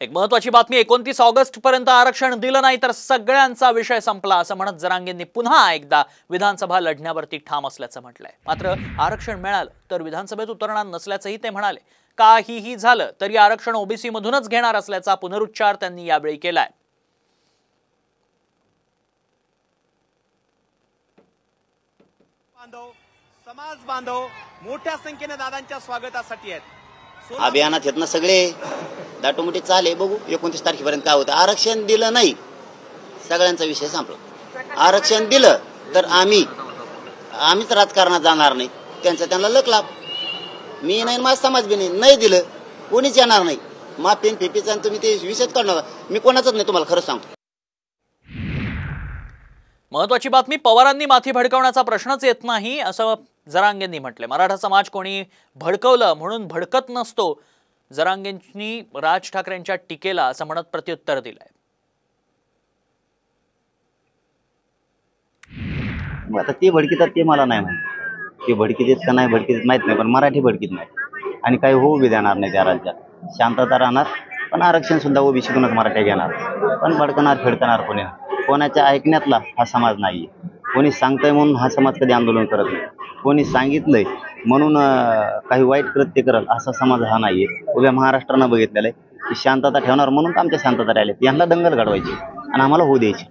एक महत्वाची बातमी, 29 ऑगस्ट पर्यंत आरक्षण दिलं नाही तर सगळ्यांचा विषय संपला असं म्हणत जरांगेंनी पुन्हा एकदा विधानसभा लढण्यावरती ठाम असल्याचं म्हटलंय। मात्र आरक्षण मिळालं तर विधानसभेत उतरणार नसल्याचंही ते म्हणाले। काहीही झालं तरी आरक्षण ओबीसी मधूनच घेणार असल्याचा पुनरुच्चार त्यांनी यावेळी केलाय। समाज बांधव मोठ्या संख्येने दादांच्या स्वागतासाठी आहेत। अभियानात येत ना सगळे दाटोमुटी चाले, बघू 29 तारखेपर्यंत काय होतं। आरक्षण दिलं नाही सगळ्यांचा विषय संपला। आरक्षण दिलं तर आम्हीच राजकारणात जाणार नाही, त्यांना लक लाभ। मी नाही, माझा समाज बी नाही दिलं कोणीच येणार नाही। माफीन फिफीचा तुम्ही ते विषयच करणार, मी कोणाचंच नाही, तुम्हाला खरंच सांगतो। महत्वाची बातमी, पवारांनी माथी भडकवण्याचा प्रश्नच येत नाही असं जरांगेंनी म्हटले। मराठा समाज कोणी भडकवलं म्हणून भडकत नसतो, जरांगेंनी राज ठाकरेंच्या टीकेला असं म्हणत प्रत्युत्तर दिलंय। आता ते भडकीतात ते मला नाही माहिती, ते भडकीत का नाही भडकीत माहित नाही, पण मराठी भडकीत नाही आणि काही होऊ बी देणार नाही। त्या राज्यात शांतता राहणार, पण आरक्षण सुद्धा ओबीसीतूनच मराठा घेणार, पण भडकणार फिडकणार कोणी नाही। कोणाच्या ऐकण्यातला हा समाज नाहीये। कोणी सांगतंय म्हणून हा समाज कधी आंदोलन करत नाही, कोणी सांगितलंय म्हणून काही वाईट कृत्य करत असा समाज हा नाहीये। उभ्या महाराष्ट्रानं बघितलेलं आहे की शांतता ठेवणार म्हणून आमच्या शांतता राहिल्या, यांना दंगल घडवायची आणि आम्हाला होऊ द्यायची।